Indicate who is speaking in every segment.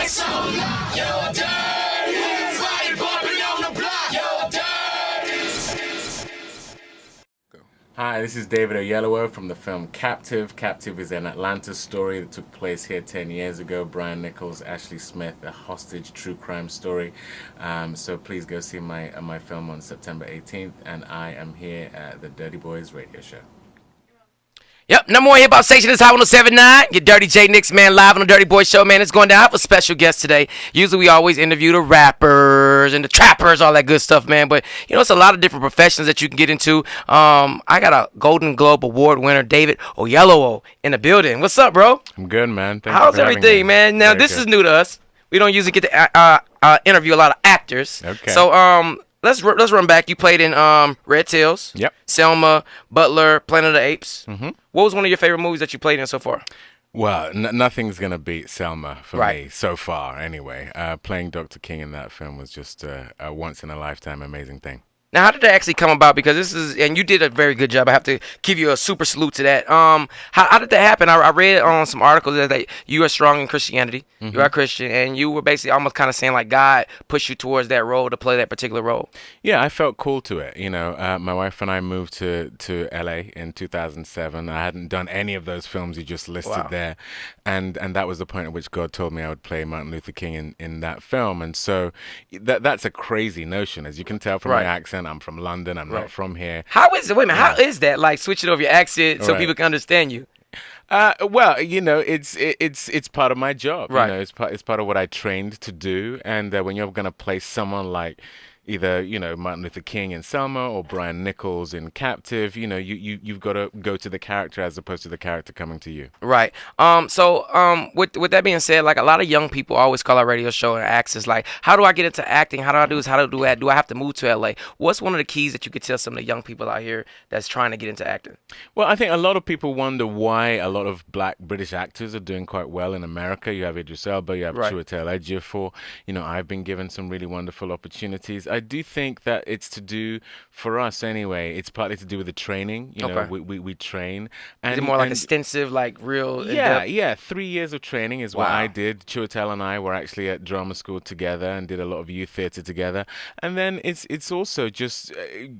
Speaker 1: so loud. You're dirty. Why you bumping on the block? You're dirty.
Speaker 2: Hi, this is David Oyelowo from the film Captive. Captive is an Atlanta story that took place here 10 years ago. Brian Nichols, Ashley Smith, a hostage true crime story. So please go see my film on September 18th. And I am here at the Dirty Boys radio show.
Speaker 3: Yep, number one hip hop station is Hot 107.9. Your Dirty J Nix, man, live on the Dirty Boy Show, man. It's going down. I have a special guest today. Usually we always interview the rappers and the trappers, all that good stuff, man. But, you know, it's a lot of different professions that you can get into. I got a Golden Globe Award winner, David Oyelowo, in the building. What's up, bro?
Speaker 2: I'm good, man.
Speaker 3: How's everything, man? Now, this is new to us. We don't usually get to interview a lot of actors.
Speaker 2: Okay.
Speaker 3: So, let's run back. You played in Red Tails.
Speaker 2: Yep.
Speaker 3: Selma, Butler, Planet of the Apes.
Speaker 2: Mm-hmm.
Speaker 3: What was one of your favorite movies that you played in so far?
Speaker 2: Well, nothing's going to beat Selma for
Speaker 3: Right.
Speaker 2: me so far, anyway. Playing Dr. King in that film was just a once-in-a-lifetime amazing thing.
Speaker 3: Now, how did that actually come about? Because this is, and you did a very good job. I have to give you a super salute to that. How did that happen? I read on some articles that you are strong in Christianity.
Speaker 2: Mm-hmm.
Speaker 3: You are Christian, and you were basically almost kind of saying like God pushed you towards that role to play that particular role.
Speaker 2: Yeah, I felt called to it. You know, my wife and I moved to LA in 2007. I hadn't done any of those films you just listed
Speaker 3: Wow.
Speaker 2: there, and that was the point at which God told me I would play Martin Luther King in that film. And so that's a crazy notion, as you can tell from
Speaker 3: Right.
Speaker 2: my accent. I'm from London. I'm
Speaker 3: Right.
Speaker 2: not from here.
Speaker 3: How is it? Wait a minute. How is that? Like switching over your accent so
Speaker 2: Right.
Speaker 3: people can understand you.
Speaker 2: Well, you know, it's part of my job.
Speaker 3: Right.
Speaker 2: You know, it's part of what I trained to do. And when you're going to play someone like either, you know, Martin Luther King in Selma or Brian Nichols in Captive, you know, you've got to go to the character as opposed to the character coming to you.
Speaker 3: Right. With that being said, like a lot of young people always call our radio show and ask us like, how do I get into acting? How do I do this? How do I do that? Do I have to move to LA? What's one of the keys that you could tell some of the young people out here that's trying to get into acting?
Speaker 2: Well, I think a lot of people wonder why a lot of black British actors are doing quite well in America. You have Idris Elba, you have
Speaker 3: Right.
Speaker 2: Chiwetel Ejiofor. You know, I've been given some really wonderful opportunities. I do think that it's to do, for us anyway, it's partly to do with the training. You know,
Speaker 3: Okay.
Speaker 2: we train. And,
Speaker 3: Is it more like
Speaker 2: and-
Speaker 3: extensive, like real?
Speaker 2: Yeah,
Speaker 3: in-depth?
Speaker 2: yeah. 3 years of training is what
Speaker 3: Wow.
Speaker 2: I did. Chiwetel and I were actually at drama school together and did a lot of youth theater together. And then it's also just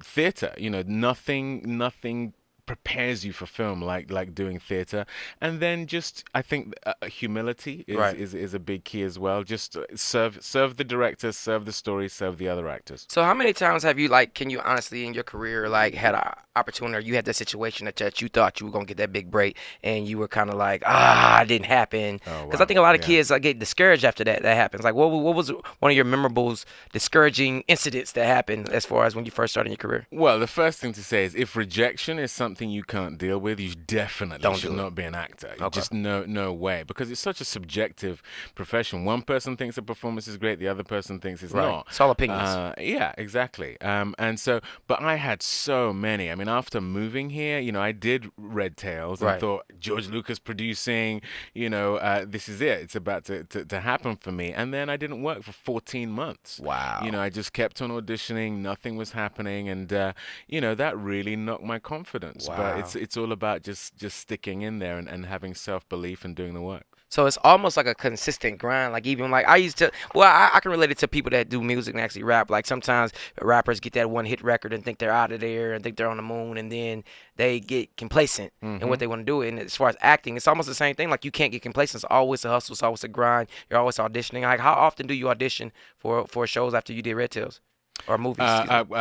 Speaker 2: theater. You know, nothing prepares you for film like doing theater. And then just I think humility
Speaker 3: Right.
Speaker 2: is a big key as well. Just serve the director, serve the story, serve the other actors.
Speaker 3: So how many times have you like? Can you honestly in your career like had an opportunity or you had that situation that you thought you were gonna get that big break and you were kind of like it didn't happen?
Speaker 2: Oh,
Speaker 3: Because
Speaker 2: wow.
Speaker 3: I think a lot of
Speaker 2: Yeah.
Speaker 3: kids get discouraged after that happens. Like what was one of your memorable discouraging incidents that happened as far as when you first started your career?
Speaker 2: Well, the first thing to say is if rejection is something you can't deal with, you definitely
Speaker 3: Don't
Speaker 2: should
Speaker 3: do it.
Speaker 2: not be an actor.
Speaker 3: Okay.
Speaker 2: Just no way, because it's such a subjective profession. One person thinks a performance is great, the other person thinks it's
Speaker 3: Right.
Speaker 2: not.
Speaker 3: It's all opinions.
Speaker 2: Yeah, exactly. And so, but I had so many. I mean, after moving here, you know, I did Red Tails and
Speaker 3: Right.
Speaker 2: thought George Lucas producing, you know, this is it. It's about to happen for me. And then I didn't work for 14 months.
Speaker 3: Wow.
Speaker 2: You know, I just kept on auditioning. Nothing was happening. And, you know, that really knocked my confidence.
Speaker 3: Wow.
Speaker 2: But it's all about just sticking in there and having self-belief and doing the work.
Speaker 3: So it's almost like a consistent grind. Like even like I used to, well, I can relate it to people that do music and actually rap. Like sometimes rappers get that one hit record and think they're out of there and think they're on the moon, and then they get complacent in what they want to do. And as far as acting, it's almost the same thing. Like you can't get complacent. It's always a hustle. It's always a grind. You're always auditioning. Like how often do you audition for shows after you did Red Tails? Or movies? Excuse me.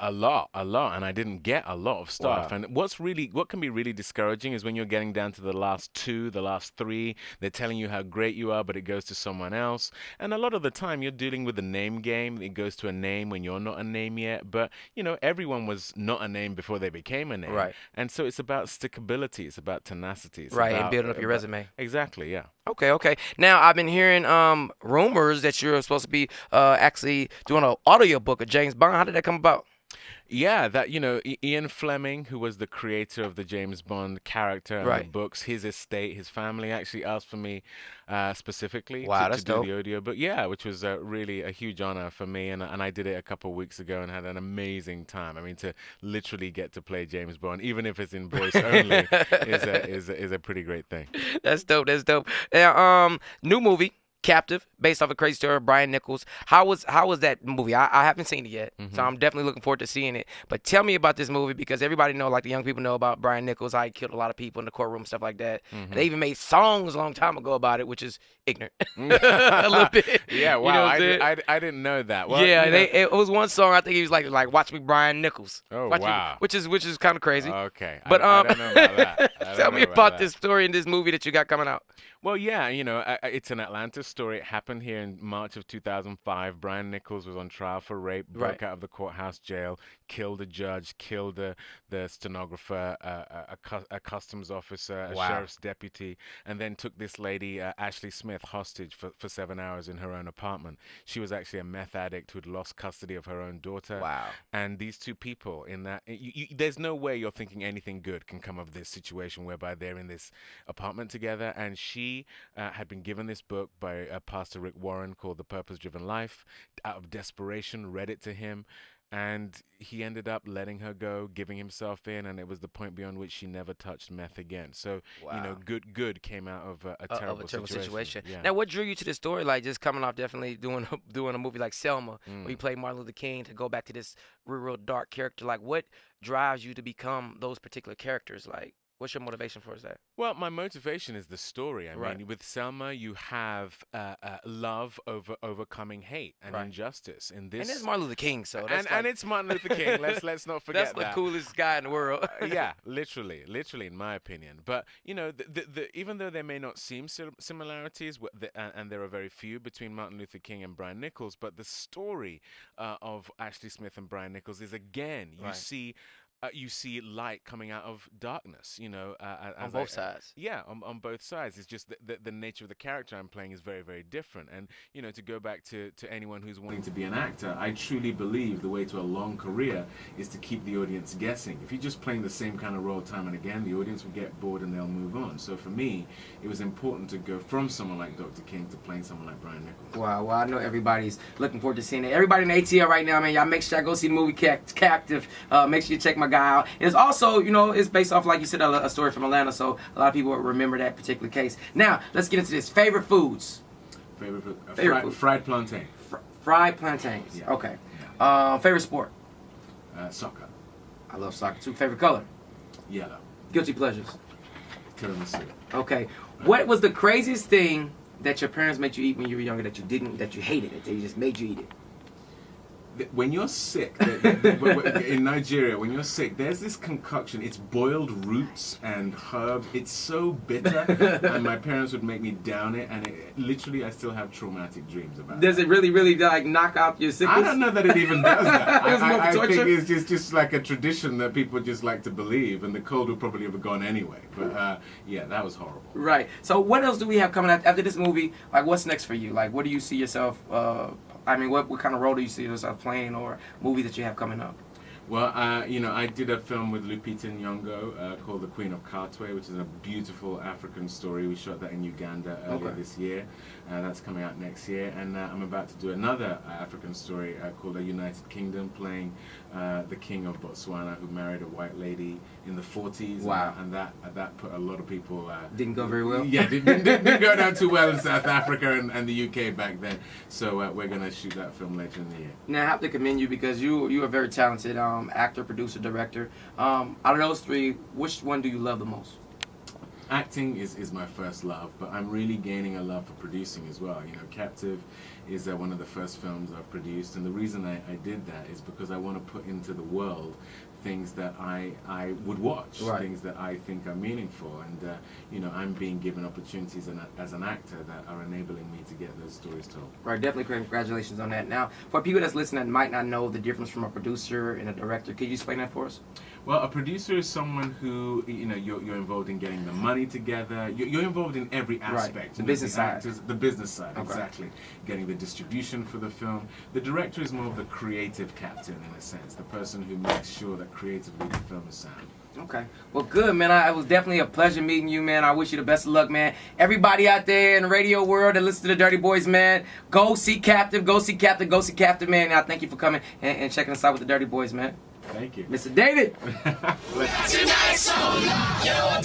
Speaker 2: A lot, and I didn't get a lot of stuff.
Speaker 3: Wow.
Speaker 2: And what can be really discouraging is when you're getting down to the last two, the last three. They're telling you how great you are, but it goes to someone else. And a lot of the time, you're dealing with the name game. It goes to a name when you're not a name yet. But you know, everyone was not a name before they became a name.
Speaker 3: Right.
Speaker 2: And so it's about stickability. It's about tenacity. It's
Speaker 3: Right, and
Speaker 2: about-
Speaker 3: building up your resume.
Speaker 2: Exactly. Yeah.
Speaker 3: Okay. Now I've been hearing rumors that you're supposed to be actually doing an audiobook of James Bond. How did that come about?
Speaker 2: Yeah, that, you know, Ian Fleming, who was the creator of the James Bond character and the
Speaker 3: Right.
Speaker 2: books, his estate, his family actually asked for me specifically
Speaker 3: Wow,
Speaker 2: to
Speaker 3: that's
Speaker 2: do
Speaker 3: dope.
Speaker 2: the audio book. Yeah, which was really a huge honor for me, and I did it a couple of weeks ago and had an amazing time. I mean, to literally get to play James Bond, even if it's in voice only, is a pretty great thing.
Speaker 3: That's dope. Now, new movie, Captive, based off a crazy story of Brian Nichols. How was that movie? I haven't seen it yet, so I'm definitely looking forward to seeing it. But tell me about this movie, because everybody know, like the young people know about Brian Nichols, how he killed a lot of people in the courtroom, stuff like that. And they even made songs a long time ago about it, which is ignorant a little bit.
Speaker 2: Yeah, wow.
Speaker 3: You know what I'm
Speaker 2: I didn't know that. Well,
Speaker 3: yeah,
Speaker 2: you know,
Speaker 3: it was one song I think he was like watch me Brian Nichols.
Speaker 2: Oh,
Speaker 3: Watch Me,
Speaker 2: wow.
Speaker 3: which is kind of crazy.
Speaker 2: Okay.
Speaker 3: But
Speaker 2: I don't know about that. I don't
Speaker 3: tell
Speaker 2: know
Speaker 3: me about this story in this movie that you got coming out.
Speaker 2: Well, yeah, you know, it's an Atlanta story. It happened here in March of 2005. Brian Nichols was on trial for rape, broke out of the courthouse jail, killed a judge, killed the stenographer, a customs officer, a sheriff's deputy, and then took this lady, Ashley Smith, hostage for 7 hours in her own apartment. She was actually a meth addict who'd lost custody of her own daughter.
Speaker 3: Wow.
Speaker 2: And these two people in that, there's no way you're thinking anything good can come of this situation whereby they're in this apartment together, and she had been given this book by Pastor Rick Warren called The Purpose-Driven Life. Out of desperation, read it to him, and he ended up letting her go, giving himself in, and it was the point beyond which she never touched meth again. So, you know, good came out of a terrible situation. Yeah.
Speaker 3: Now, what drew you to this story? Like, just coming off definitely doing a movie like Selma, where you played Martin Luther King, to go back to this real dark character. Like, what drives you to become those particular characters? Like, what's your motivation for that?
Speaker 2: Well, my motivation is the story. I mean, with Selma, you have love overcoming hate and injustice. In this,
Speaker 3: and it's Martin Luther King, so that's
Speaker 2: and it's Martin Luther King. Let's not forget
Speaker 3: that's the coolest guy in the world.
Speaker 2: Yeah, literally, in my opinion. But you know, even though there may not seem similarities, and there are very few between Martin Luther King and Brian Nichols, but the story of Ashley Smith and Brian Nichols is, again, you see light coming out of darkness, you know.
Speaker 3: On both sides.
Speaker 2: Yeah, on both sides. It's just the nature of the character I'm playing is very, very different. And, you know, to go back to anyone who's wanting to be an actor, I truly believe the way to a long career is to keep the audience guessing. If you're just playing the same kind of role time and again, the audience will get bored and they'll move on. So for me, it was important to go from someone like Dr. King to playing someone like Brian Nichols.
Speaker 3: Wow, well, I know everybody's looking forward to seeing it. Everybody in ATL right now, man, y'all make sure y'all go see the movie Captive. Make sure you check my guy out. It's also, you know, it's based off, like you said, a story from Atlanta, so a lot of people remember that particular case. Now, let's get into this. Favorite foods?
Speaker 2: Favorite food? Fried plantain.
Speaker 3: Fried plantains. Yeah. Okay.
Speaker 2: Yeah.
Speaker 3: Favorite sport?
Speaker 2: Soccer.
Speaker 3: I love soccer too. Favorite color?
Speaker 2: Yellow.
Speaker 3: Guilty pleasures?
Speaker 2: Tiramisu.
Speaker 3: Okay. What was the craziest thing that your parents made you eat when you were younger that you hated it, they just made you eat it?
Speaker 2: When you're sick, in Nigeria, when you're sick, there's this concoction. It's boiled roots and herbs. It's so bitter, and my parents would make me down it, and literally, I still have traumatic dreams about it.
Speaker 3: Does it really, like, knock out your sickness?
Speaker 2: I don't know that it even does that. I think
Speaker 3: torture?
Speaker 2: it's just like a tradition that people just like to believe, and the cold would probably have gone anyway. But, yeah, that was horrible.
Speaker 3: Right. So what else do we have coming out after this movie? Like, what's next for you? Like, what do you see yourself... I mean, what kind of role do you see yourself playing, or movie that you have coming up?
Speaker 2: Well, you know, I did a film with Lupita Nyong'o called The Queen of Katwe, which is a beautiful African story. We shot that in Uganda earlier this year. That's coming out next year. And I'm about to do another African story called A United Kingdom, playing the king of Botswana who married a white lady in the 40s.
Speaker 3: Wow.
Speaker 2: And that put a lot of people...
Speaker 3: didn't go very well?
Speaker 2: Yeah, didn't go down too well in South Africa and the UK back then. So we're going to shoot that film later in the year.
Speaker 3: Now, I have to commend you because you are very talented actor, producer, director. Out of those three, which one do you love the most?
Speaker 2: Acting is my first love, but I'm really gaining a love for producing as well. You know, Captive is one of the first films I've produced, and the reason I did that is because I want to put into the world things that I would watch, things that I think are meaningful, and you know, I'm being given opportunities as an actor that are enabling me to get those stories told.
Speaker 3: Right, definitely congratulations on that. Now, for people that's listening that might not know the difference from a producer and a director, could you explain that for us?
Speaker 2: Well, a producer is someone who, you know, you're involved in getting the money together. You're involved in every aspect.
Speaker 3: Right. The business side.
Speaker 2: The business side, exactly. Getting the distribution for the film. The director is more of the creative captain, in a sense. The person who makes sure that creatively the film is sound.
Speaker 3: Okay. Well, good, man. It was definitely a pleasure meeting you, man. I wish you the best of luck, man. Everybody out there in the radio world that listen to the Dirty Boys, man, go see Captive, go see Captive, go see Captive, man. And I thank you for coming and checking us out with the Dirty Boys, man.
Speaker 2: Thank you.
Speaker 3: Mr. David.
Speaker 1: Tonight's on your